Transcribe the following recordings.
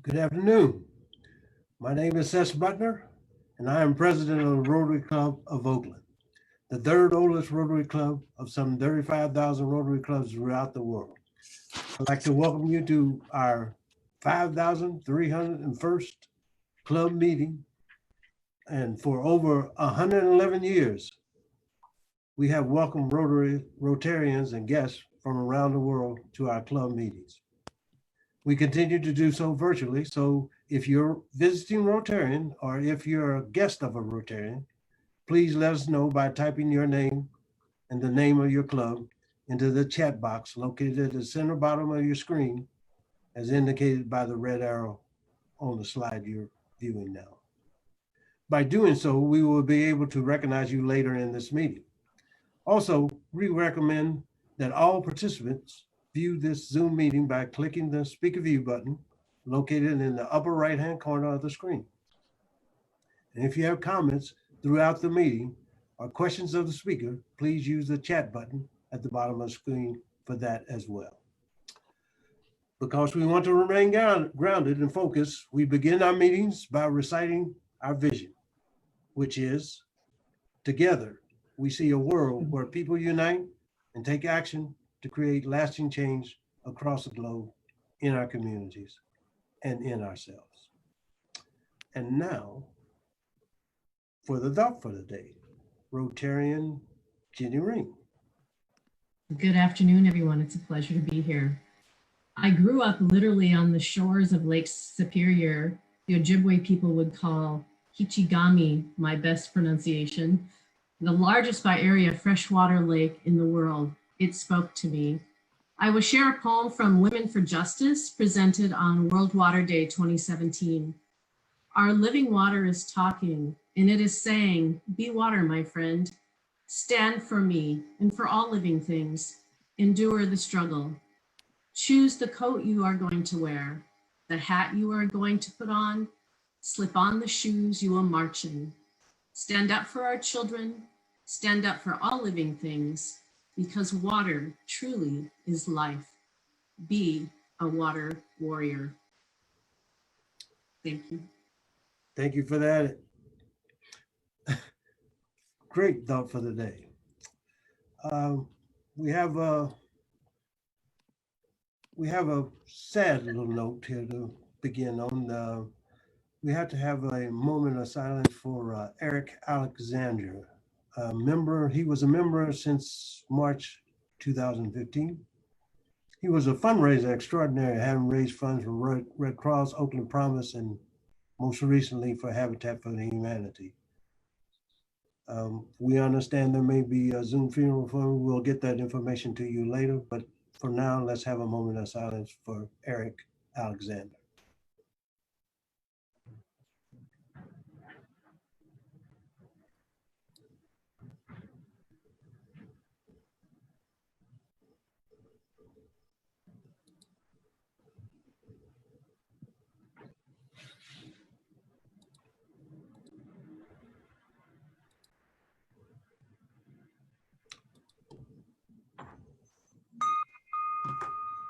Good afternoon. My name is Ces Butner, and I am president of the Rotary Club of Oakland, the third oldest Rotary Club of some 35,000 Rotary clubs throughout the world. I'd like to welcome you to our 5,301st club meeting. And for over 111 years, we have welcomed Rotarians and guests from around the world to our club meetings. We continue to do so virtually, so if you're visiting Rotarian or if you're a guest of a Rotarian, please let us know by typing your name and the name of your club into the chat box located at the center bottom of your screen, as indicated by the red arrow on the slide you're viewing now. By doing so, we will be able to recognize you later in this meeting. Also, we recommend that all participants view this Zoom meeting by clicking the speaker view button located in the upper right-hand corner of the screen. And if you have comments throughout the meeting or questions of the speaker, please use the chat button at the bottom of the screen for that as well. Because we want to remain grounded and focused, we begin our meetings by reciting our vision, which is, together, we see a world where people unite and take action to create lasting change across the globe, in our communities, and in ourselves. And now, for the thought for the day, Rotarian Ginni Ring. Good afternoon, everyone. It's a pleasure to be here. I grew up literally on the shores of Lake Superior. The Ojibwe people would call Hichigami my best pronunciation, the largest by area freshwater lake in the world. It spoke to me. I will share a poem from Women for Justice presented on World Water Day 2017. Our living water is talking, and it is saying, be water, my friend. Stand for me and for all living things. Endure the struggle. Choose the coat you are going to wear, the hat you are going to put on, slip on the shoes you will march in. Stand up for our children, stand up for all living things, because water truly is life. Be a water warrior. Thank you. Thank you for that. Great thought for the day. We have a sad little note here to begin on. We have to have a moment of silence for Eric Alexander. He was a member since March 2015. He was a fundraiser extraordinary, having raised funds for Red Cross, Oakland Promise, and most recently for Habitat for Humanity. We understand there may be a Zoom funeral for him. We'll get that information to you later, but for now, let's have a moment of silence for Eric Alexander.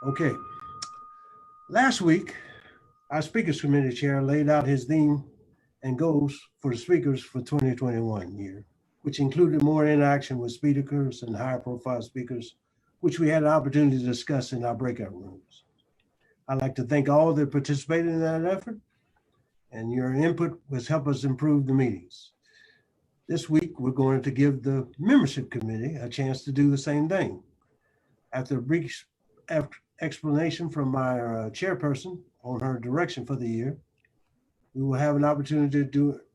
Okay. Last week, our Speakers Committee Chair laid out his theme and goals for the speakers for 2021 year, which included more interaction with speakers and higher profile speakers, which we had an opportunity to discuss in our breakout rooms. I'd like to thank all that participated in that effort, and your input has helped us improve the meetings. This week, we're going to give the membership committee a chance to do the same thing. After a brief explanation from our chairperson on her direction for the year, we will have an opportunity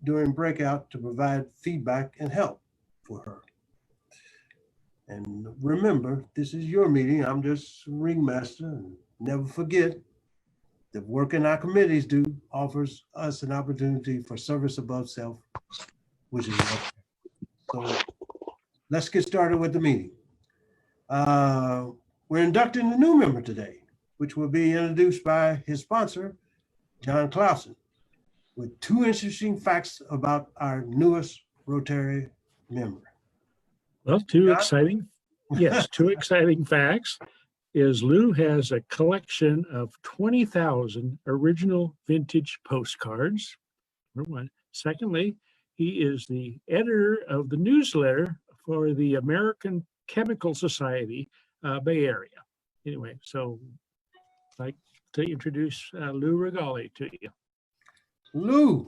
during breakout to provide feedback and help for her. And remember, this is your meeting. I'm just ringmaster. And never forget that work in our committees offers us an opportunity for service above self, which is okay. So let's get started with the meeting. We're inducting a new member today, which will be introduced by his sponsor, John Claassen, with two interesting facts about our newest Rotary member. Well, two exciting facts. is Lou has a collection of 20,000 original vintage postcards, number one. Secondly, he is the editor of the newsletter for the American Chemical Society, Bay Area. Anyway, so I'd like to introduce Lou Rigali to you. Lou,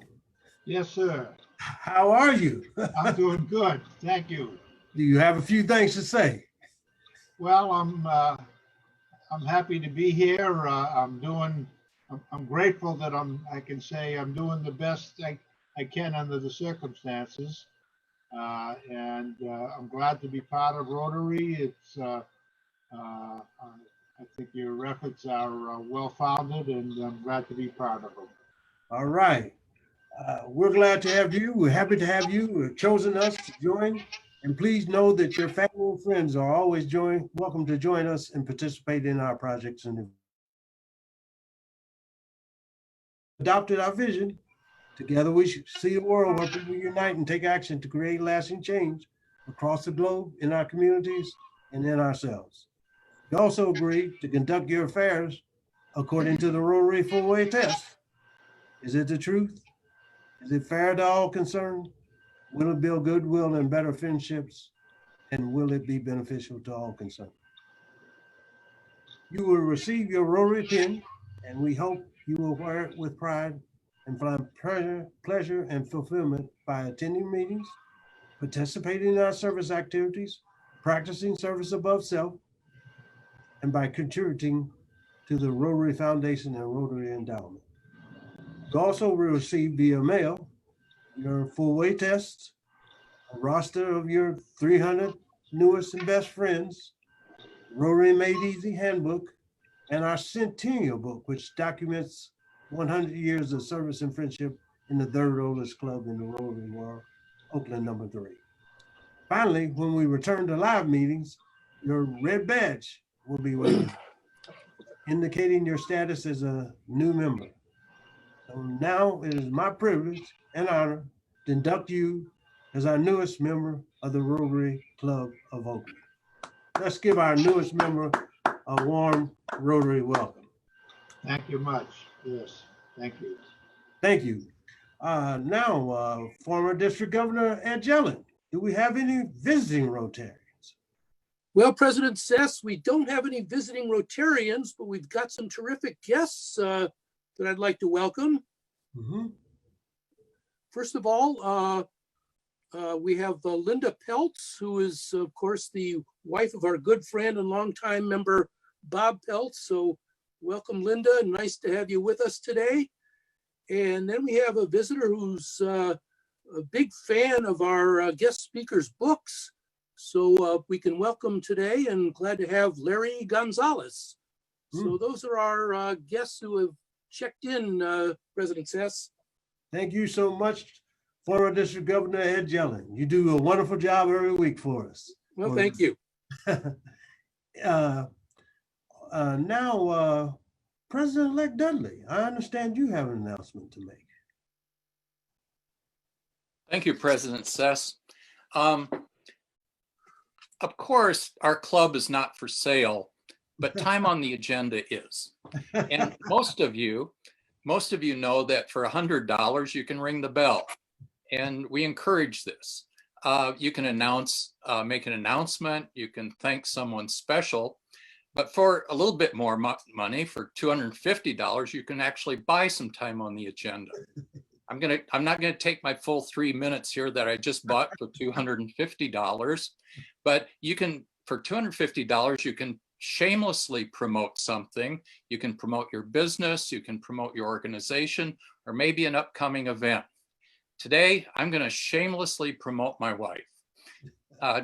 Yes, sir. how are you? I'm doing good. Thank you. Do you have a few things to say? Well, I'm happy to be here. I'm grateful that I can say I'm doing the best I can under the circumstances. And I'm glad to be part of Rotary. I think your efforts are well-founded, and I'm glad to be part of them. All right. We're glad to have you. We're happy to have you. We've chosen us to join. And please know that your family and friends are always welcome to join us and participate in our projects and adopted our vision. Together we should see a world where people unite and take action to create lasting change across the globe, in our communities, and in ourselves. We also agree to conduct your affairs according to the Rotary four-way test. Is it the truth? Is it fair to all concerned? Will it build goodwill and better friendships? And will it be beneficial to all concerned? You will receive your Rotary pin, and we hope you will wear it with pride and find pleasure and fulfillment by attending meetings, participating in our service activities, practicing service above self, and by contributing to the Rotary Foundation and Rotary Endowment. You also will receive via mail your full-way test, a roster of your 300 newest and best friends, Rotary Made Easy Handbook, and our Centennial Book, which documents 100 years of service and friendship in the third oldest club in the Rotary world, Oakland #3. Finally, when we return to live meetings, your red badge will be waiting, indicating your status as a new member. So now it is my privilege and honor to induct you as our newest member of the Rotary Club of Oakland. Let's give our newest member a warm Rotary welcome. Thank you much. Yes, thank you. Thank you. Now, former District Governor Ed Jellen, do we have any visiting Rotarians? Well, President Ces, we don't have any visiting Rotarians, but we've got some terrific guests that I'd like to welcome. Mm-hmm. First of all, we have Linda Peltz, who is, of course, the wife of our good friend and longtime member, Bob Peltz. So welcome, Linda. Nice to have you with us today. And then we have a visitor who's a big fan of our guest speakers' books. So we can welcome today, and glad to have Larry Gonzalez. So those are our guests who have checked in, President Ces. Thank you so much, former District Governor Ed Jellen. You do a wonderful job every week for us. Well, thank you. Now, President-elect Dudley, I understand you have an announcement to make. Thank you, President Ces. Of course, our club is not for sale, but time on the agenda is. And most of you know that for $100, you can ring the bell. And we encourage this. You can make an announcement, you can thank someone special, but for a little bit more money, for $250, you can actually buy some time on the agenda. I'm not gonna take my full 3 minutes here that I just bought for $250, but you can, for $250, you can shamelessly promote something. You can promote your business, you can promote your organization, or maybe an upcoming event. Today, I'm gonna shamelessly promote my wife.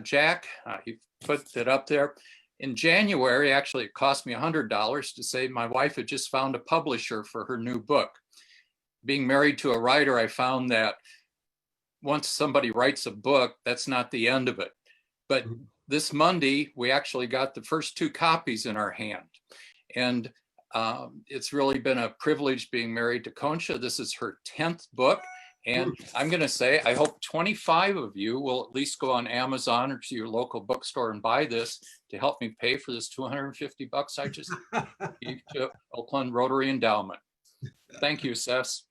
Jack, he put it up there. In January, actually, it cost me $100 to say my wife had just found a publisher for her new book. Being married to a writer, I found that once somebody writes a book, that's not the end of it. But this Monday, we actually got the first 2 copies in our hand. And it's really been a privilege being married to Concha. This is her 10th book. And I'm going to say, I hope 25 of you will at least go on Amazon or to your local bookstore and buy this to help me pay for this $250 I just gave to Oakland Rotary Endowment. Thank you, Ces.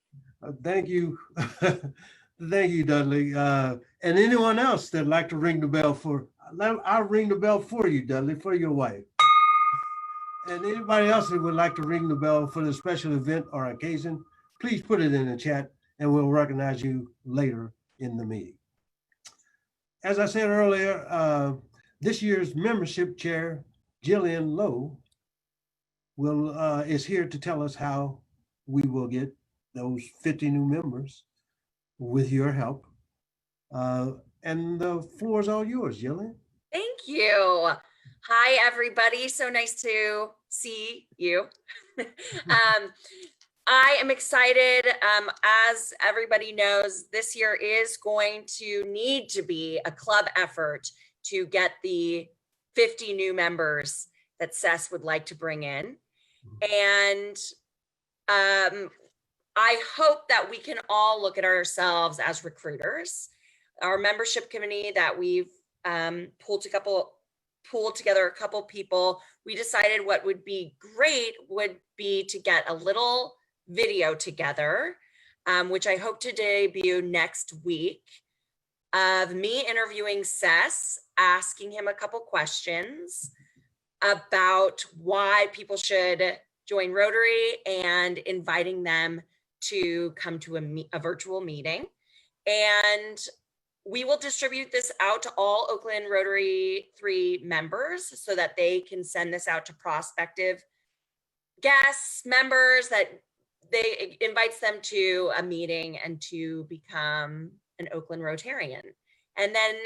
Thank you. Thank you, Dudley. And anyone else that'd like to ring the bell for, I'll ring the bell for you, Dudley, for your wife. And anybody else that would like to ring the bell for the special event or occasion, please put it in the chat and we'll recognize you later in the meeting. As I said earlier, this year's membership chair, Jillian Lowe, is here to tell us how we will get those 50 new members with your help. And the floor is all yours, Jillian. Thank you. Hi, everybody. So nice to see you. I am excited. As everybody knows, this year is going to need to be a club effort to get the 50 new members that Ces would like to bring in. And I hope that we can all look at ourselves as recruiters. Our membership committee that we've pulled together a couple people, we decided what would be great would be to get a little video together, which I hope to debut next week, of me interviewing Ces, asking him a couple questions about why people should join Rotary and inviting them to come to a virtual meeting. And we will distribute this out to all Oakland Rotary 3 members so that they can send this out to prospective guests, members, that they invites them to a meeting and to become an Oakland Rotarian. And then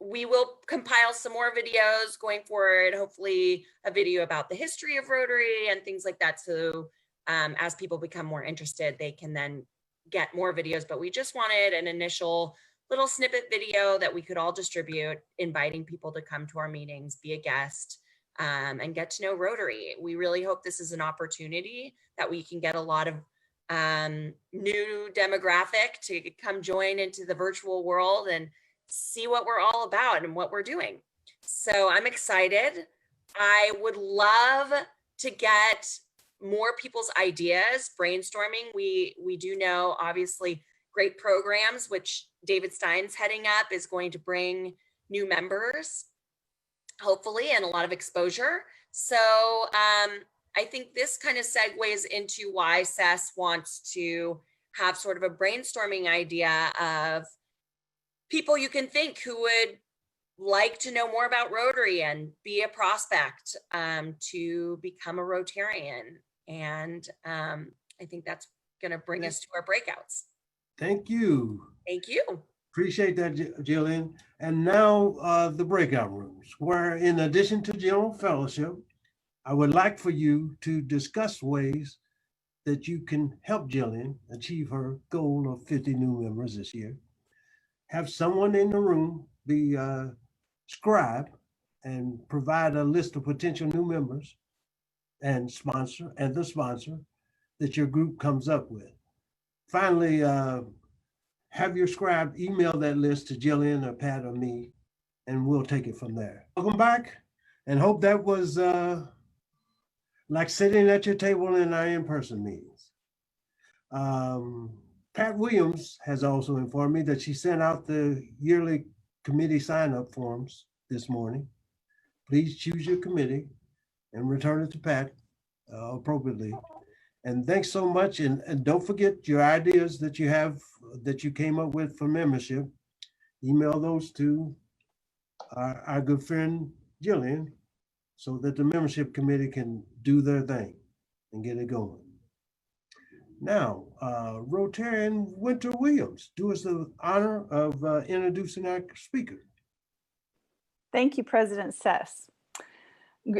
we will compile some more videos going forward, hopefully a video about the history of Rotary and things like that. So as people become more interested, they can then get more videos, but we just wanted an initial little snippet video that we could all distribute, inviting people to come to our meetings, be a guest, and get to know Rotary. We really hope this is an opportunity that we can get a lot of new demographic to come join into the virtual world and see what we're all about and what we're doing. So I'm excited. I would love to get more people's ideas, brainstorming. We do know, obviously, great programs, which David Stein's heading up, is going to bring new members, hopefully, and a lot of exposure. So I think this kind of segues into why Ces wants to have sort of a brainstorming idea of people you can think who would like to know more about Rotary and be a prospect to become a Rotarian. And I think that's going to bring us to our breakouts. Thank you. Thank you. Appreciate that, Jillian. And now the breakout rooms, where in addition to general fellowship, I would like for you to discuss ways that you can help Jillian achieve her goal of 50 new members this year. Have someone in the room be scribe and provide a list of potential new members and the sponsor that your group comes up with. Finally, have your scribe email that list to Jillian or Pat or me, and we'll take it from there. Welcome back, and hope that was like sitting at your table in our in-person meetings. Pat Williams has also informed me that she sent out the yearly committee sign-up forms this morning. Please choose your committee and return it to Pat appropriately. And thanks so much. And don't forget your ideas that you have, that you came up with for membership. Email those to our good friend Jillian so that the membership committee can do their thing and get it going. Now, Rotarian Winter Williams, do us the honor of introducing our speaker. Thank you, President Ces.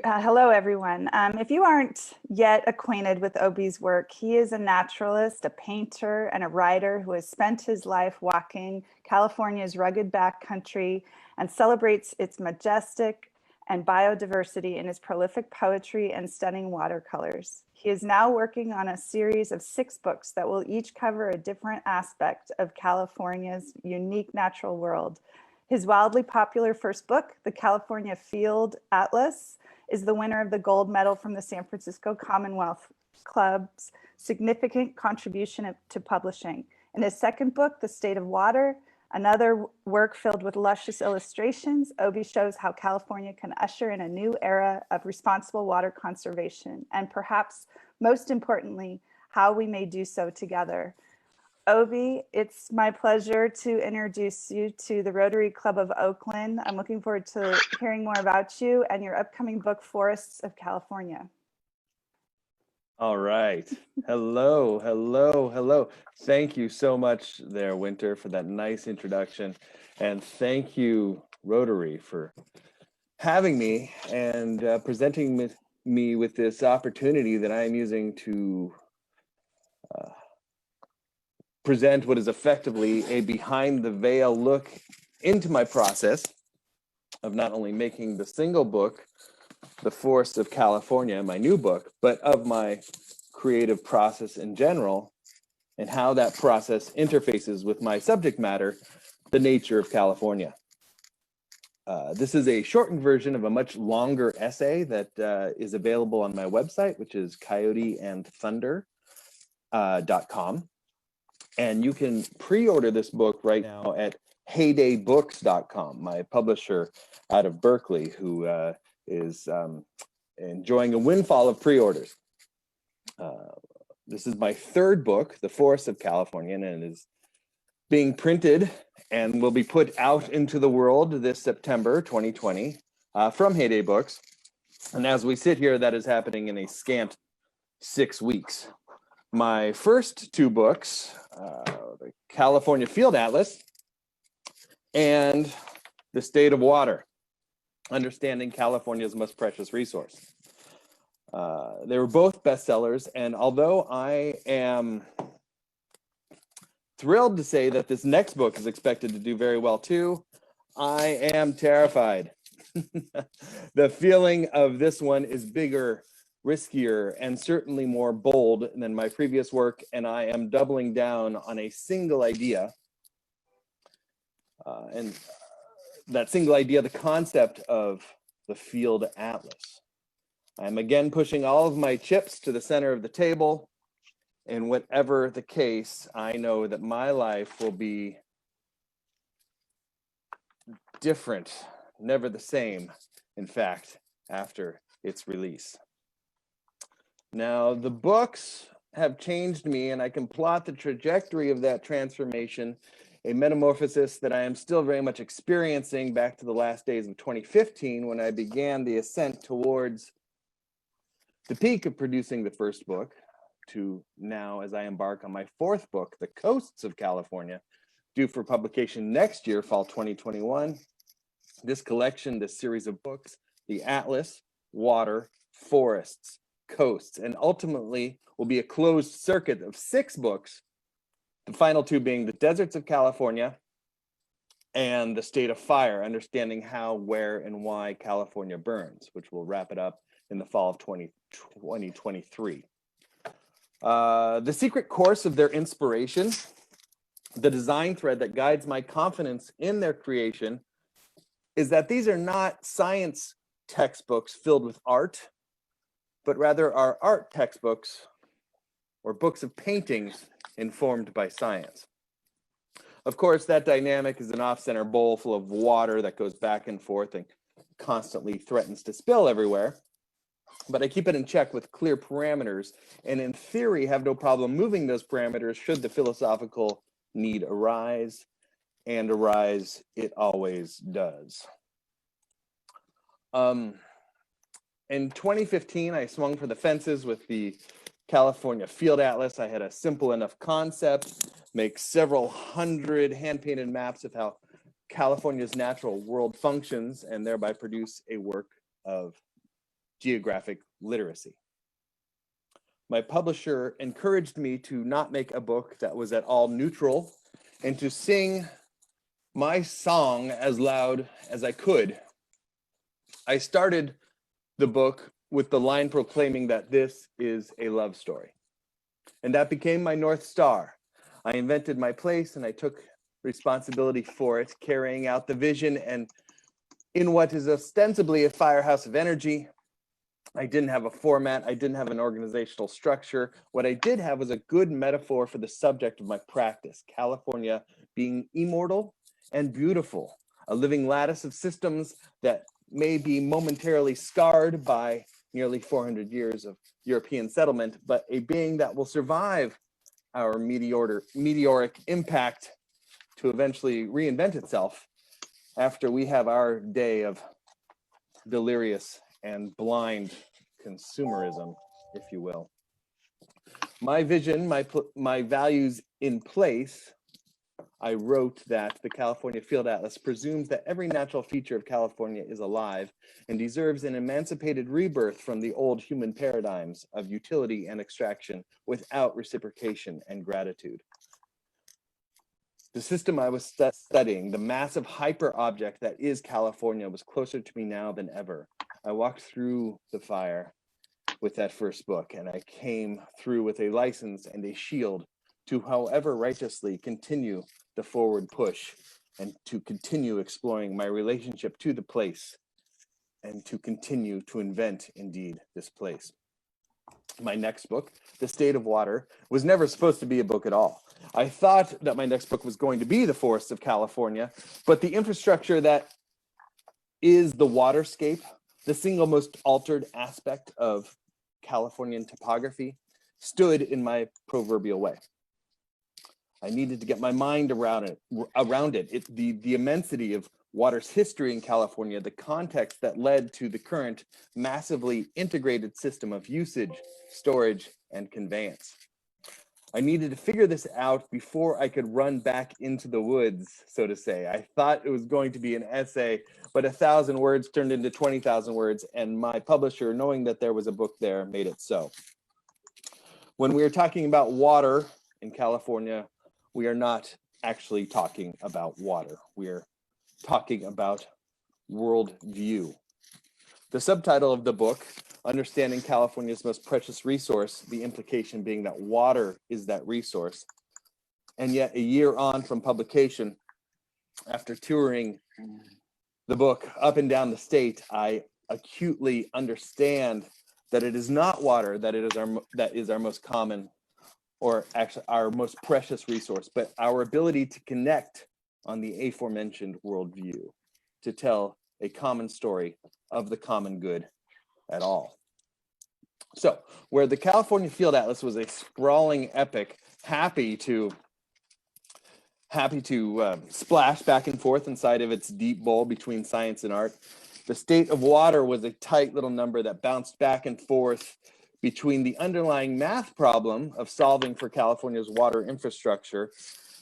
Hello, everyone. If you aren't yet acquainted with Obi's work, he is a naturalist, a painter, and a writer who has spent his life walking California's rugged backcountry and celebrates its majestic and biodiversity in his prolific poetry and stunning watercolors. He is now working on a series of 6 books that will each cover a different aspect of California's unique natural world. His wildly popular first book, The California Field Atlas, is the winner of the gold medal from the San Francisco Commonwealth Club's significant contribution to publishing. In his second book, The State of Water, another work filled with luscious illustrations, Obi shows how California can usher in a new era of responsible water conservation, and perhaps most importantly, how we may do so together. Obi, it's my pleasure to introduce you to the Rotary Club of Oakland. I'm looking forward to hearing more about you and your upcoming book, Forests of California. All right. Hello, hello, hello. Thank you so much there, Winter, for that nice introduction. And thank you, Rotary, for having me and presenting me with this opportunity that I am using to present what is effectively a behind the veil look into my process of not only making the single book, The Forests of California, my new book, but of my creative process in general and how that process interfaces with my subject matter, the nature of California. This is a shortened version of a much longer essay that is available on my website, which is coyoteandthunder.com. And you can pre-order this book right now at heydaybooks.com, my publisher out of Berkeley, who is enjoying a windfall of pre-orders. This is my third book, The Forests of California, and it is being printed and will be put out into the world this September 2020 from Heyday Books. And as we sit here, that is happening in a scant 6 weeks. My first 2 books, the California Field Atlas and The State of Water, Understanding California's Most Precious Resource. They were both bestsellers, and although I am thrilled to say that this next book is expected to do very well too, I am terrified. The feeling of this one is bigger, riskier, and certainly more bold than my previous work, and I am doubling down on a single idea. And that single idea, the concept of the Field Atlas. I'm again pushing all of my chips to the center of the table, and whatever the case, I know that my life will be different, never the same, in fact, after its release. Now, the books have changed me, and I can plot the trajectory of that transformation, a metamorphosis that I am still very much experiencing back to the last days of 2015 when I began the ascent towards the peak of producing the first book, to now as I embark on my 4th book, The Coasts of California, due for publication next year, fall 2021. This collection, this series of books, the Atlas, Water, Forests, Coasts, and ultimately will be a closed circuit of 6 books, the final 2 being The Deserts of California and The State of Fire, Understanding How, Where, and Why California Burns, which will wrap it up in the fall of 2023. The secret course of their inspiration, the design thread that guides my confidence in their creation, is that these are not science textbooks filled with art, but rather are art textbooks or books of paintings informed by science. Of course, that dynamic is an off-center bowl full of water that goes back and forth and constantly threatens to spill everywhere. But I keep it in check with clear parameters, and in theory have no problem moving those parameters should the philosophical need arise, and arise it always does. In 2015, I swung for the fences with the California Field Atlas. I had a simple enough concept, make several hundred hand-painted maps of how California's natural world functions, and thereby produce a work of geographic literacy. My publisher encouraged me to not make a book that was at all neutral and to sing my song as loud as I could. I started the book with the line proclaiming that this is a love story. And that became my North Star. I invented my place and I took responsibility for it, carrying out the vision. And in what is ostensibly a firehouse of energy, I didn't have a format. I didn't have an organizational structure. What I did have was a good metaphor for the subject of my practice, California being immortal and beautiful, a living lattice of systems that may be momentarily scarred by nearly 400 years of European settlement, but a being that will survive our meteoric impact to eventually reinvent itself after we have our day of delirious and blind consumerism, if you will. My vision, my values in place, I wrote that the California Field Atlas presumes that every natural feature of California is alive and deserves an emancipated rebirth from the old human paradigms of utility and extraction without reciprocation and gratitude. The system I was studying, the massive hyper object that is California, was closer to me now than ever. I walked through the fire with that first book, and I came through with a license and a shield to, however righteously, continue the forward push and to continue exploring my relationship to the place and to continue to invent, indeed, this place. My next book, The State of Water, was never supposed to be a book at all. I thought that my next book was going to be The Forests of California, but the infrastructure that is the waterscape, the single most altered aspect of Californian topography, stood in my proverbial way. I needed to get my mind around it. The immensity of water's history in California, the context that led to the current massively integrated system of usage, storage, and conveyance. I needed to figure this out before I could run back into the woods, so to say. I thought it was going to be an essay, but 1,000 words turned into 20,000 words, and my publisher, knowing that there was a book there, made it so. When we are talking about water in California, we are not actually talking about water. We are talking about worldview. The subtitle of the book, Understanding California's Most Precious Resource, the implication being that water is that resource. And yet a year on from publication, after touring the book up and down the state, I acutely understand that it is not water that is our most common, or actually our most precious resource, but our ability to connect on the aforementioned worldview, to tell a common story of the common good at all. So, where the California Field Atlas was a sprawling epic, happy to splash back and forth inside of its deep bowl between science and art, the State of Water was a tight little number that bounced back and forth between the underlying math problem of solving for California's water infrastructure,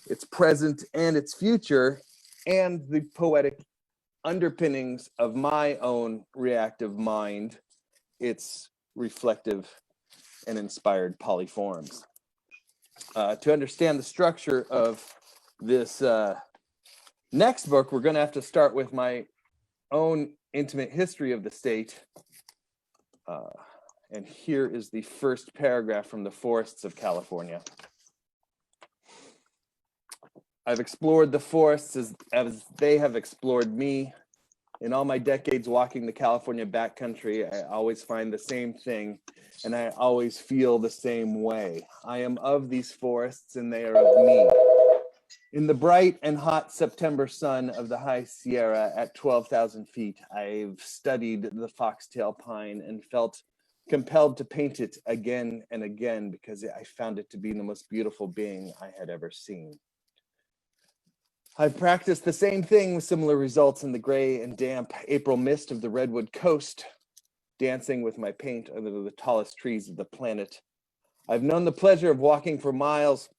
its present and its future, and the poetic underpinnings of my own reactive mind, its reflective and inspired polyforms. To understand the structure of this next book, we're going to have to start with my own intimate history of the state. And here is the first paragraph from The Forests of California. I've explored the forests as they have explored me. In all my decades walking the California backcountry, I always find the same thing, and I always feel the same way. I am of these forests, and they are of me. In the bright and hot September sun of the High Sierra at 12,000 feet, I've studied the foxtail pine and felt compelled to paint it again and again because I found it to be the most beautiful being I had ever seen. I've practiced the same thing with similar results in the gray and damp April mist of the Redwood Coast, dancing with my paint under the tallest trees of the planet. I've known the pleasure of walking for miles,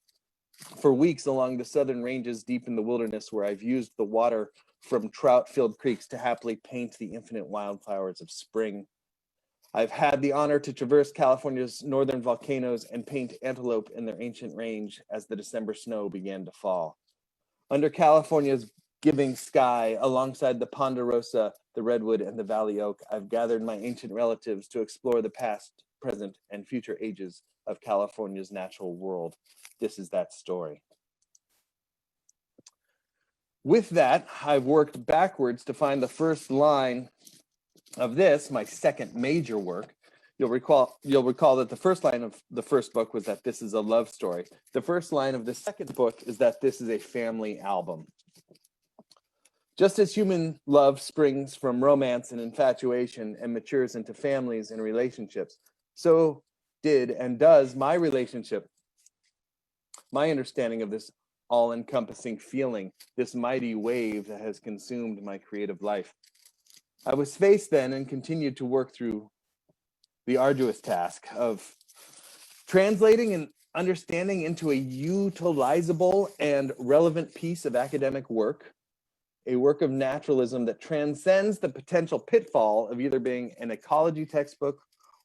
for weeks along the southern ranges deep in the wilderness where I've used the water from trout-filled creeks to happily paint the infinite wildflowers of spring. I've had the honor to traverse California's northern volcanoes and paint antelope in their ancient range as the December snow began to fall. Under California's giving sky, alongside the Ponderosa, the redwood, and the valley oak, I've gathered my ancient relatives to explore the past, present, and future ages of California's natural world. This is that story. With that, I've worked backwards to find the first line of this, my second major work. You'll recall that the first line of the first book was that this is a love story. The first line of the second book is that this is a family album. Just as human love springs from romance and infatuation and matures into families and relationships, so did and does my relationship. My understanding of this all-encompassing feeling, this mighty wave that has consumed my creative life. I was faced then and continued to work through the arduous task of translating and understanding into a utilizable and relevant piece of academic work, a work of naturalism that transcends the potential pitfall of either being an ecology textbook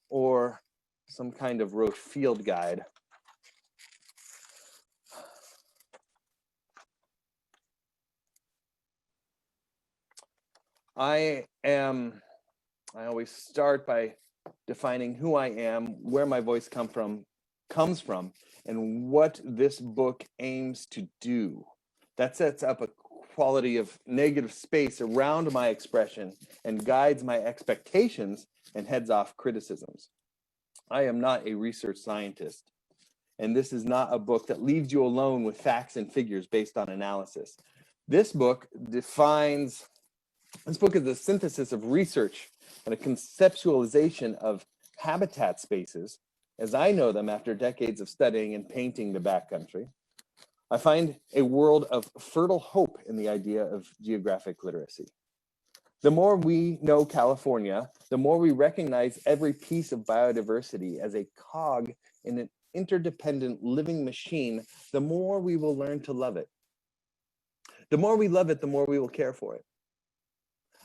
or some kind of rote field guide. I always start by defining who I am, where my voice comes from, and what this book aims to do. That sets up a quality of negative space around my expression and guides my expectations and heads off criticisms. I am not a research scientist, and this is not a book that leaves you alone with facts and figures based on analysis. This book is a synthesis of research and a conceptualization of habitat spaces as I know them after decades of studying and painting the backcountry. I find a world of fertile hope in the idea of geographic literacy. The more we know California, the more we recognize every piece of biodiversity as a cog in an interdependent living machine, the more we will learn to love it. The more we love it, the more we will care for it.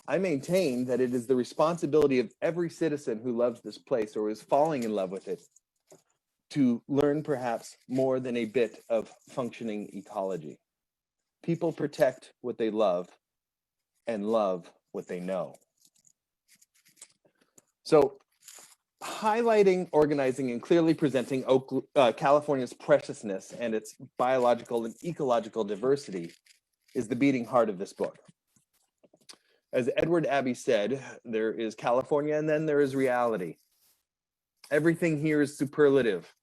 I maintain that it is the responsibility of every citizen who loves this place or is falling in love with it to learn perhaps more than a bit of functioning ecology. People protect what they love and love what they know. So highlighting, organizing, and clearly presenting California's preciousness and its biological and ecological diversity is the beating heart of this book. As Edward Abbey said, there is California and then there is reality. Everything here is superlative.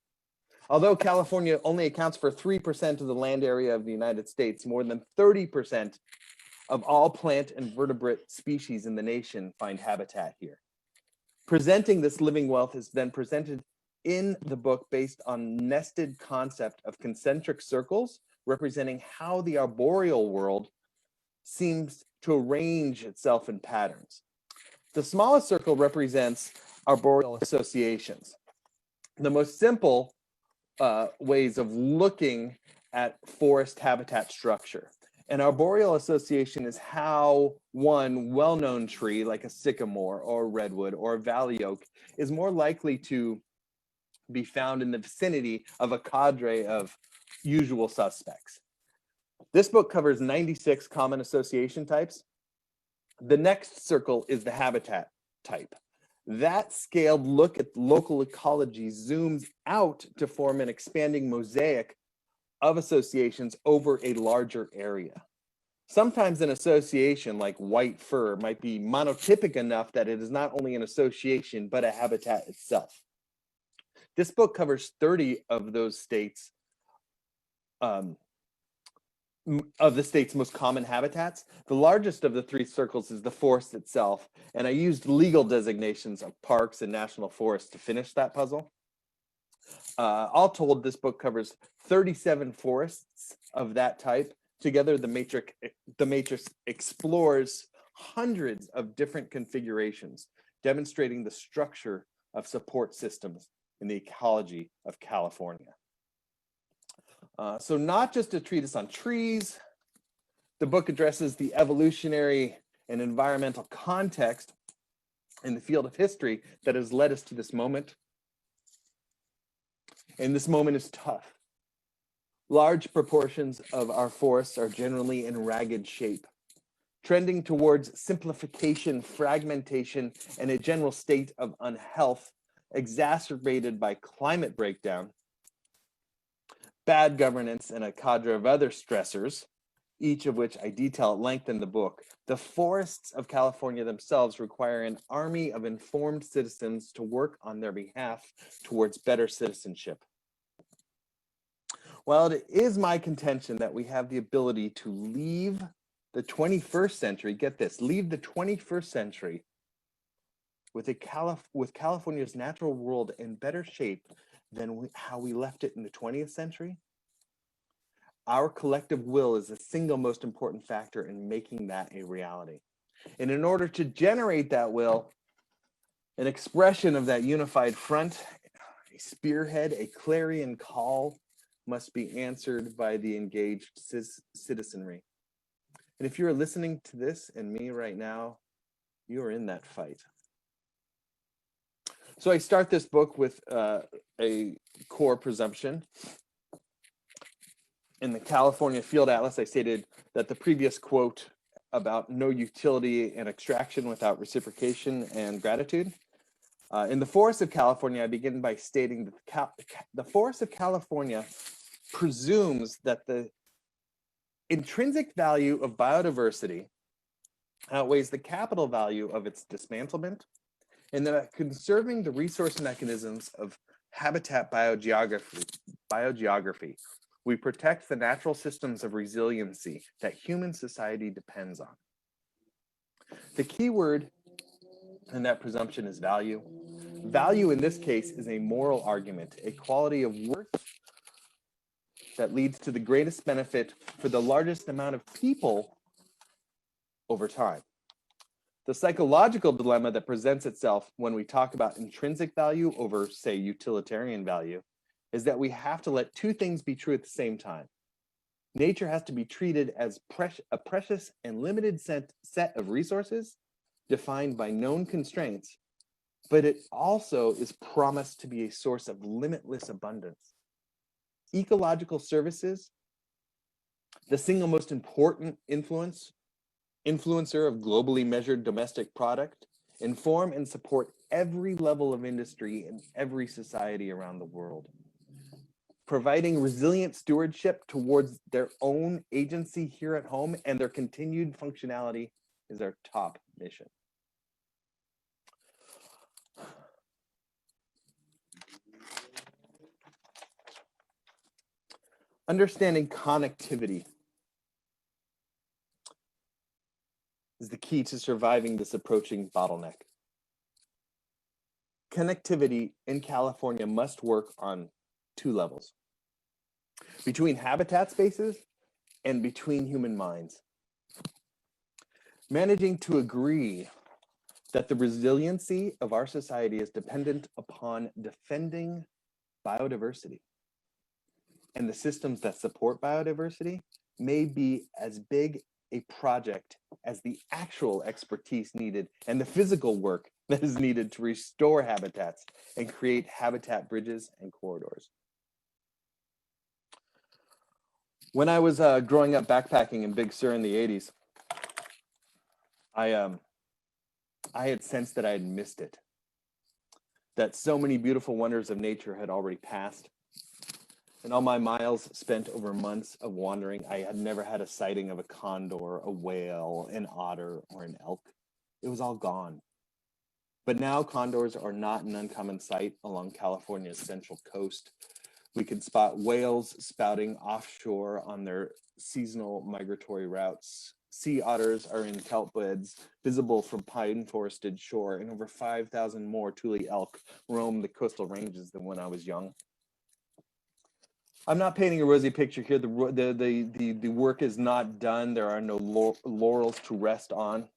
Although California only accounts for 3% of the land area of the United States, more than 30% of all plant and vertebrate species in the nation find habitat here. Presenting this living wealth is then presented in the book based on nested concept of concentric circles representing how the arboreal world seems to arrange itself in patterns. The smallest circle represents arboreal associations. The most simple ways of looking at forest habitat structure. An arboreal association is how one well-known tree like a sycamore or redwood or valley oak is more likely to be found in the vicinity of a cadre of usual suspects. This book covers 96 common association types. The next circle is the habitat type. That scaled look at local ecology zooms out to form an expanding mosaic of associations over a larger area. Sometimes an association like white fir might be monotypic enough that it is not only an association, but a habitat itself. This book covers 30 of those states, of the state's most common habitats. The largest of the three circles is the forest itself, and I used legal designations of parks and national forests to finish that puzzle. All told, this book covers 37 forests of that type. Together, the matrix explores hundreds of different configurations, demonstrating the structure of support systems in the ecology of California. So not just a treatise on trees, the book addresses the evolutionary and environmental context in the field of history that has led us to this moment. And this moment is tough. Large proportions of our forests are generally in ragged shape. trending towards simplification, fragmentation, and a general state of unhealth exacerbated by climate breakdown, bad governance, and a cadre of other stressors, each of which I detail at length in the book. The forests of California themselves require an army of informed citizens to work on their behalf towards better citizenship. While it is my contention that we have the ability to leave the 21st century, get this, leave the 21st century with California's natural world in better shape than how we left it in the 20th century, our collective will is the single most important factor in making that a reality. And in order to generate that will, an expression of that unified front, a spearhead, a clarion call must be answered by the engaged citizenry. And if you're listening to this and me right now, you are in that fight. So I start this book with a core presumption. In the California Field Atlas, I stated that the previous quote about no utility and extraction without reciprocation and gratitude. In the Forests of California, I begin by stating that the Forests of California presumes that the intrinsic value of biodiversity outweighs the capital value of its dismantlement, and that conserving the resource mechanisms of habitat biogeography, we protect the natural systems of resiliency that human society depends on. The key word in that presumption is value. Value in this case is a moral argument, a quality of worth that leads to the greatest benefit for the largest amount of people over time. The psychological dilemma that presents itself when we talk about intrinsic value over, say, utilitarian value is that we have to let two things be true at the same time. Nature has to be treated as a precious and limited set of resources defined by known constraints, but it also is promised to be a source of limitless abundance. Ecological services, the single most important influencer of globally measured domestic product, inform and support every level of industry in every society around the world. Providing resilient stewardship towards their own agency here at home and their continued functionality is our top mission. Understanding connectivity is the key to surviving this approaching bottleneck. Connectivity in California must work on two levels: between habitat spaces and between human minds. Managing to agree that the resiliency of our society is dependent upon defending biodiversity and the systems that support biodiversity may be as big a project as the actual expertise needed and the physical work that is needed to restore habitats and create habitat bridges and corridors. When I was growing up backpacking in Big Sur in the 80s, I had sensed that I had missed it, that so many beautiful wonders of nature had already passed. In all my miles spent over months of wandering, I had never had a sighting of a condor, a whale, an otter, or an elk. It was all gone. But now condors are not an uncommon sight along California's central coast. We can spot whales spouting offshore on their seasonal migratory routes. Sea otters are in kelp beds visible from pine forested shore, and over 5,000 more Thule elk roam the coastal ranges than when I was young. I'm not painting a rosy picture here. The work is not done. There are no laurels to rest on.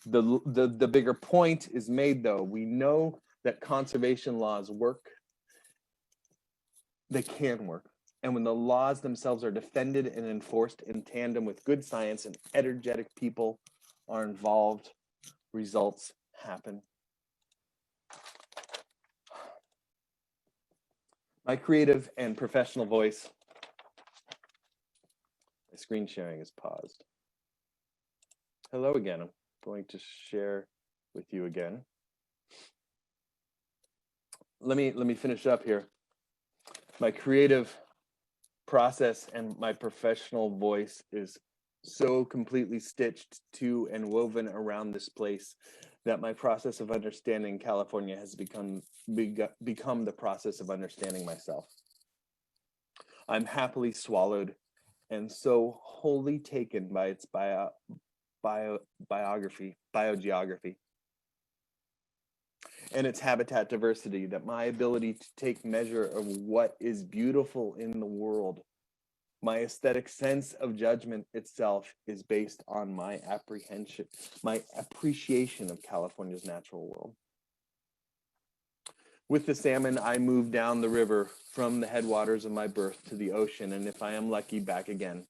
The bigger point is made, though. We know that conservation laws work. They can work. And when the laws themselves are defended and enforced in tandem with good science and energetic people are involved, results happen. My creative and professional voice, my screen sharing is paused. Hello again. I'm going to share with you again. Let me finish up here. My creative process and my professional voice is so completely stitched to and woven around this place that my process of understanding California has become the process of understanding myself. I'm happily swallowed and so wholly taken by its biogeography, and its habitat diversity that my ability to take measure of what is beautiful in the world, my aesthetic sense of judgment itself, is based on my appreciation of California's natural world. With the salmon, I move down the river from the headwaters of my birth to the ocean, and if I am lucky, back again.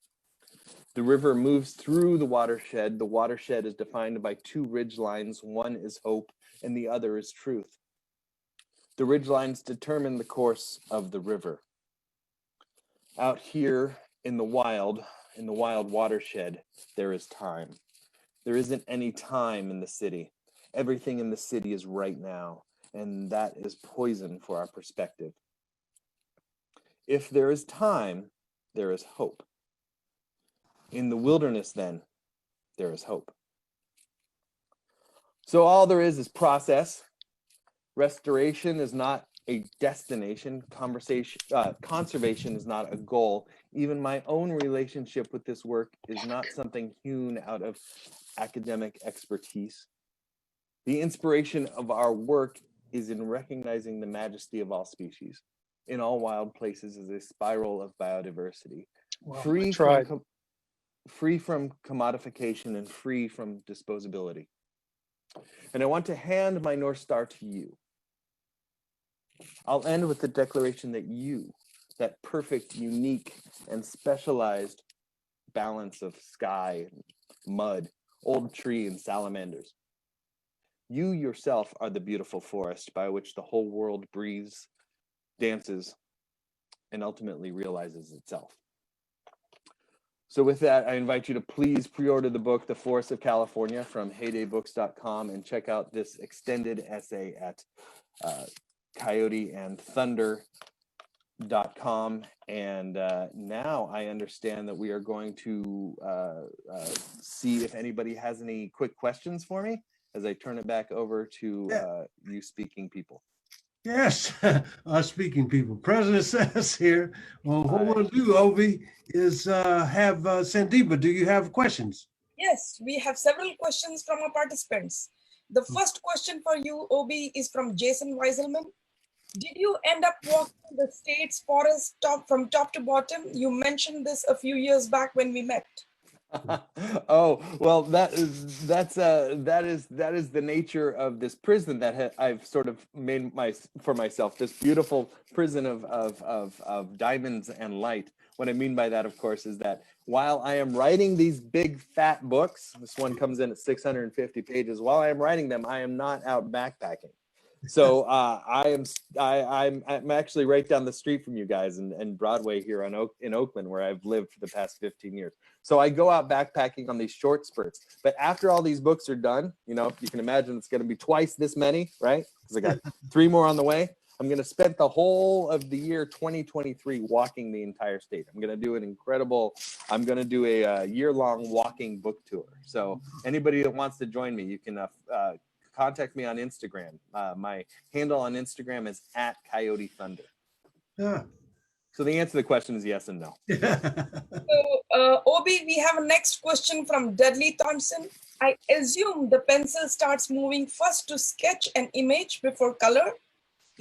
The river moves through the watershed. The watershed is defined by two ridge lines. One is hope and the other is truth. The ridge lines determine the course of the river. Out here in the wild watershed, there is time. There isn't any time in the city. Everything in the city is right now, and that is poison for our perspective. If there is time, there is hope. In the wilderness, then, there is hope. So all there is process. Restoration is not a destination. Conservation is not a goal. Even my own relationship with this work is not something hewn out of academic expertise. The inspiration of our work is in recognizing the majesty of all species. In all wild places is a spiral of biodiversity, free from commodification and free from disposability. And I want to hand my North Star to you. I'll end with the declaration that you, that perfect, unique, and specialized balance of sky, mud, old tree, and salamanders, you yourself are the beautiful forest by which the whole world breathes, dances, and ultimately realizes itself. So with that, I invite you to please pre-order the book, The Forest of California, from heydaybooks.com, and check out this extended essay at coyoteandthunder.com. And now I understand that we are going to see if anybody has any quick questions for me as I turn it back over to you speaking people. Yes, our speaking people. President says here, well, what we'll do, Obi, is have Sandeepa, do you have questions? Yes, we have several questions from our participants. The first question for you, Obi, is from Jason Weiselman. Did you end up walking the state's forest from top to bottom? You mentioned this a few years back when we met. Oh, well, that is the nature of this prison that I've sort of made for myself, this beautiful prison of diamonds and light. What I mean by that, of course, is that while I am writing these big fat books, this one comes in at 650 pages, while I am writing them, I am not out backpacking. So I'm actually right down the street from you guys in Broadway here in Oakland, where I've lived for the past 15 years. So I go out backpacking on these short spurts. But after all these books are done, you know, you can imagine it's going to be twice this many, right? Because I got 3 more on the way. I'm going to spend the whole of the year 2023 walking the entire state. I'm going to do a year-long walking book tour. So anybody that wants to join me, you can contact me on Instagram. My handle on Instagram is @CoyoteThunder. Yeah. So the answer to the question is yes and no. So, Obi, we have a next question from Dudley Thompson. I assume the pencil starts moving first to sketch an image before color.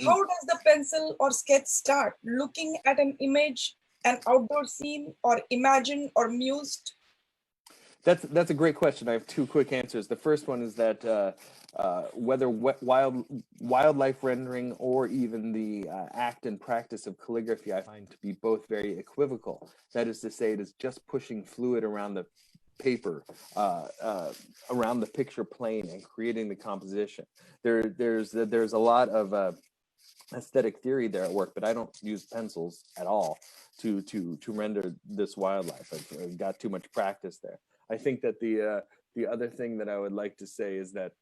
How does the pencil or sketch start? Looking at an image, an outdoor scene, or imagine or mused? That's a great question. I have 2 quick answers. The first one is that whether wildlife rendering or even the act and practice of calligraphy, I find to be both very equivocal. That is to say, it is just pushing fluid around the paper, around the picture plane, and creating the composition. There's a lot of aesthetic theory there at work, but I don't use pencils at all to render this wildlife. I've got too much practice there. I think that the the other thing that I would like to say is that,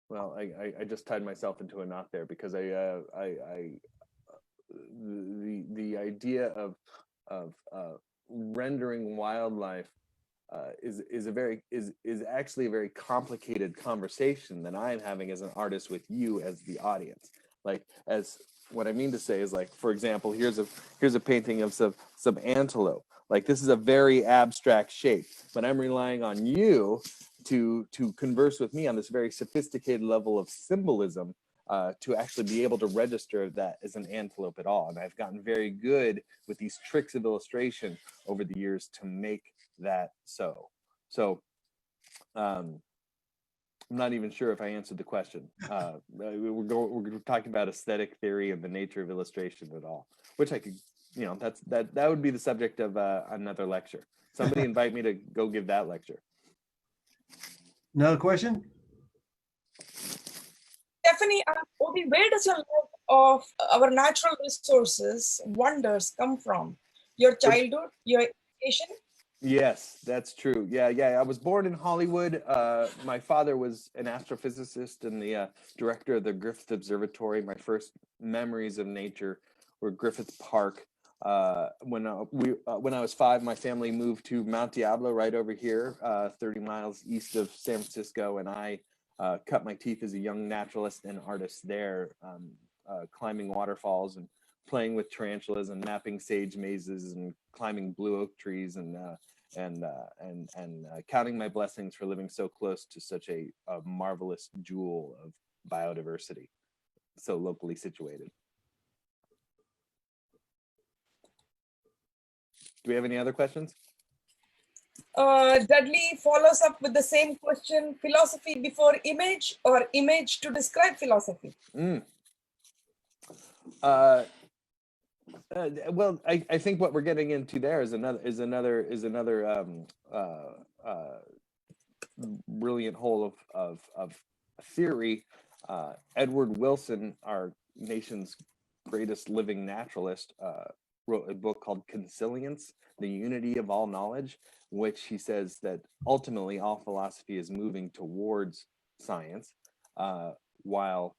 well, I just tied myself into a knot there because the idea of rendering wildlife is actually a very complicated conversation that I'm having as an artist with you as the audience. Like, as what I mean to say is, like, for example, here's a painting of some antelope. Like, this is a very abstract shape, but I'm relying on you to converse with me on this very sophisticated level of symbolism to actually be able to register that as an antelope at all. And I've gotten very good with these tricks of illustration over the years to make that so. So I'm not even sure if I answered the question. We're talking about aesthetic theory and the nature of illustration at all, which I could, you know, that would be the subject of another lecture. Somebody invite me to go give that lecture. Another question? Stephanie, Obi, where does your love of our natural resources, wonders come from? Your childhood, your education? Yes, that's true. Yeah. I was born in Hollywood. My father was an astrophysicist and the director of the Griffith Observatory. My first memories of nature were Griffith Park. When I was 5, my family moved to Mount Diablo, right over here, 30 miles east of San Francisco, and I cut my teeth as a young naturalist and artist there, climbing waterfalls and playing with tarantulas and mapping sage mazes and climbing blue oak trees and counting my blessings for living so close to such a marvelous jewel of biodiversity, so locally situated. Do we have any other questions? Dudley follows up with the same question: philosophy before image, or image to describe philosophy? Well, I think what we're getting into there is another brilliant hole of theory. Edward Wilson, our nation's greatest living naturalist, wrote a book called Consilience, The Unity of All Knowledge, which he says that ultimately all philosophy is moving towards science, while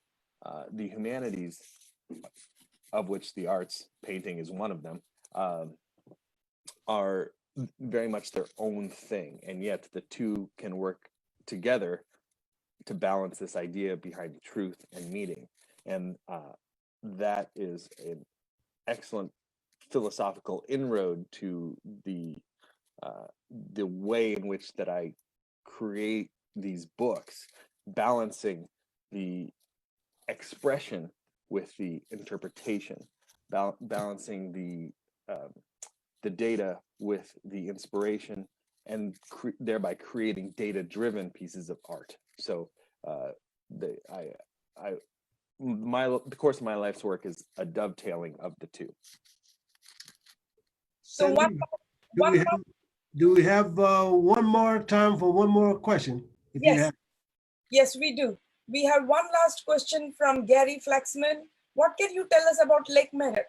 the humanities, of which the arts, painting is one of them, are very much their own thing. And yet the two can work together to balance this idea behind truth and meaning. And that is an excellent philosophical inroad to the way in which that I create these books, balancing the expression with the interpretation, balancing the data with the inspiration, and thereby creating data-driven pieces of art. So the course of my life's work is a dovetailing of the two. So do we have one more time for one more question? Yes, we do. We have one last question from Gary Flaxman. What can you tell us about Lake Merritt?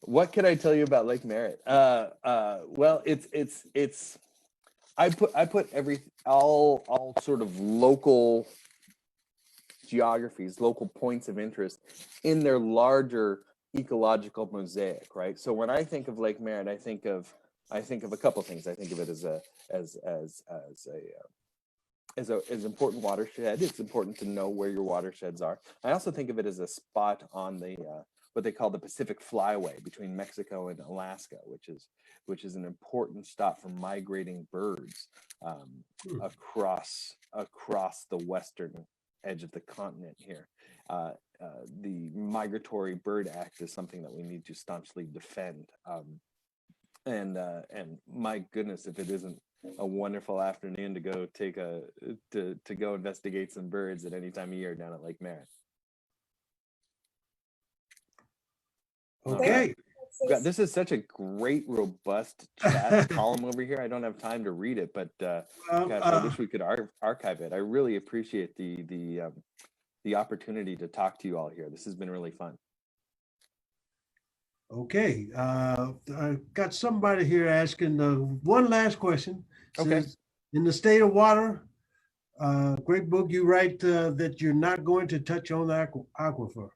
What can I tell you about Lake Merritt? Well, it's I put all sort of local geographies, local points of interest in their larger ecological mosaic, right? So when I think of Lake Merritt, I think of a couple of things. I think of it as an important watershed. It's important to know where your watersheds are. I also think of it as a spot on the what they call the Pacific Flyway between Mexico and Alaska, which is an important stop for migrating birds across the western edge of the continent here. The Migratory Bird Act is something that we need to staunchly defend. And my goodness, if it isn't a wonderful afternoon to go to go investigate some birds at any time of year down at Lake Merritt. Okay. God, this is such a great, robust chat column over here. I don't have time to read it, but gosh, I wish we could archive it. I really appreciate the opportunity to talk to you all here. This has been really fun. Okay, I got somebody here asking one last question. Okay. Says, in the state of water, great book, you write that you're not going to touch on the aquifer.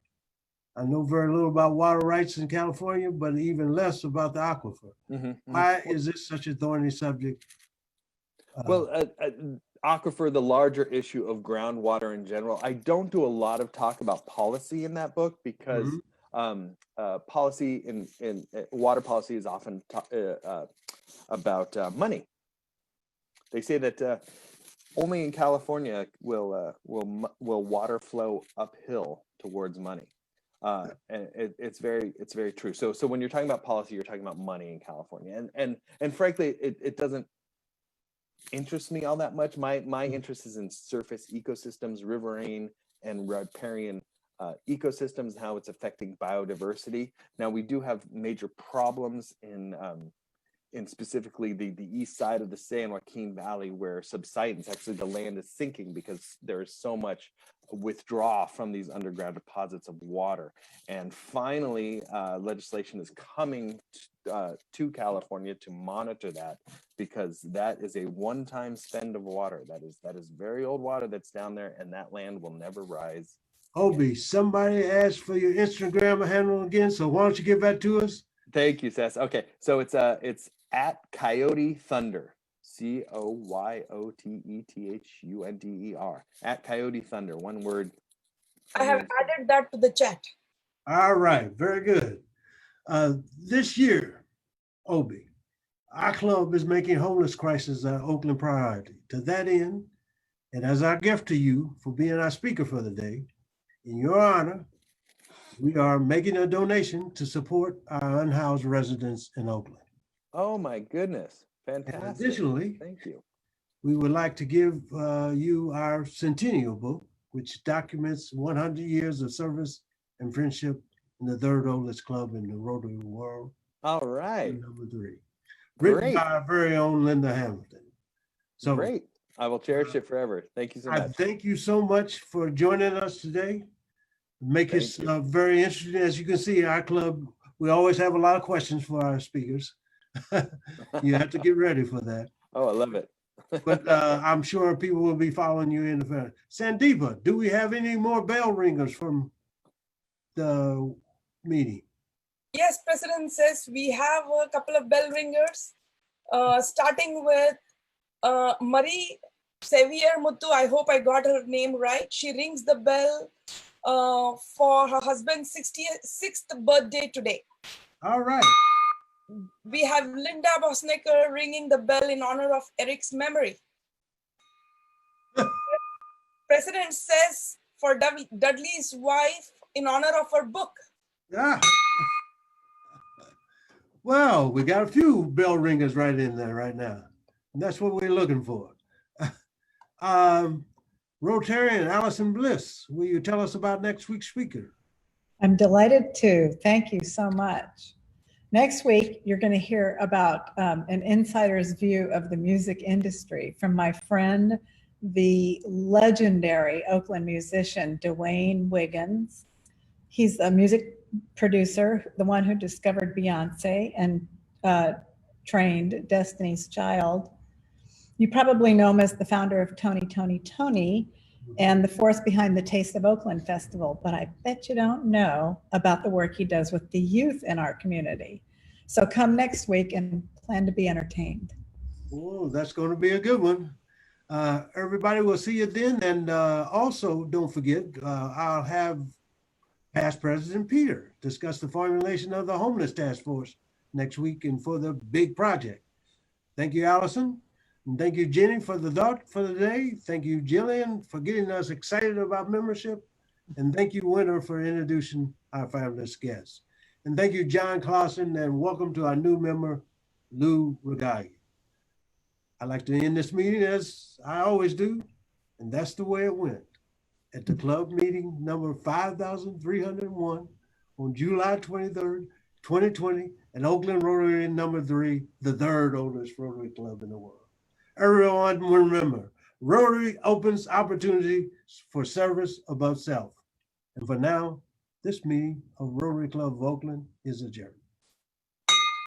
I know very little about water rights in California, but even less about the aquifer. Why is this such a thorny subject? Well, aquifer, the larger issue of groundwater in general. I don't do a lot of talk about policy in that book because policy in water policy is often about money. They say that only in California will water flow uphill towards money, and it's very true. So when you're talking about policy, you're talking about money in California, and frankly, it doesn't interest me all that much. My interest is in surface ecosystems, riverine and riparian ecosystems, how it's affecting biodiversity. Now we do have major problems in specifically the east side of the San Joaquin Valley, where subsidence, actually the land is sinking because there is so much withdrawal from these underground deposits of water. And finally, legislation is coming to California to monitor that, because that is a one-time spend of water. That is very old water that's down there, and that land will never rise. Obi, somebody asked for your Instagram handle again, so why don't you give that to us? Thank you, Ces. Okay, so it's at Coyote Thunder, COYOTETHUNDER, at Coyote Thunder, one word. I have added that to the chat. All right, very good. This year, Obi, our club is making homeless crisis an Oakland priority. To that end, and as our gift to you for being our speaker for the day, in your honor, we are making a donation to support our unhoused residents in Oakland. Oh my goodness, fantastic. And additionally, thank you. We would like to give you our centennial book, which documents 100 years of service and friendship in the third oldest club in the Rotary world. All right. Number 3. Written by our very own Linda Hamilton. So great. I will cherish it forever. Thank you so much. Thank you so much for joining us today. Make it very interesting. As you can see, our club, we always have a lot of questions for our speakers. You have to get ready for that. Oh, I love it. But I'm sure people will be following you in the future. Sandeepa, do we have any more bell ringers from the meeting? Yes, President says we have a couple of bell ringers, starting with Marie Xavier Muthu. I hope I got her name right. She rings the bell for her husband's 66th birthday today. All right. We have Linda Bosnecker ringing the bell in honor of Eric's memory. President says for Dudley's wife in honor of her book. Yeah. Well, we got a few bell ringers right in there right now. And that's what we're looking for. Rotarian Allision Bliss, will you tell us about next week's speaker? I'm delighted to. Thank you so much. Next week, you're going to hear about an insider's view of the music industry from my friend, the legendary Oakland musician, D'Wayne Wiggins. He's a music producer, the one who discovered Beyonce and trained Destiny's Child. You probably know him as the founder of Tony, and the force behind the Taste of Oakland Festival, but I bet you don't know about the work he does with the youth in our community. So come next week and plan to be entertained. Oh, that's going to be a good one. Everybody will see you then. And also, don't forget, I'll have past President Peter discuss the formulation of the Homeless Task Force next week and for the big project. Thank you, Allison. And thank you, Ginni, for the thought for the day. Thank you, Jillian, for getting us excited about membership. And thank you, Winter, for introducing our fabulous guests. And thank you, John Claassen, and welcome to our new member, Lou Rigali. I'd like to end this meeting as I always do, and that's the way it went. At the club meeting number 5,301 on July 23rd, 2020, at Oakland Rotary number 3, the third oldest Rotary club in the world. Everyone remember, Rotary opens opportunity for service above self. And for now, this meeting of Rotary Club of Oakland is adjourned.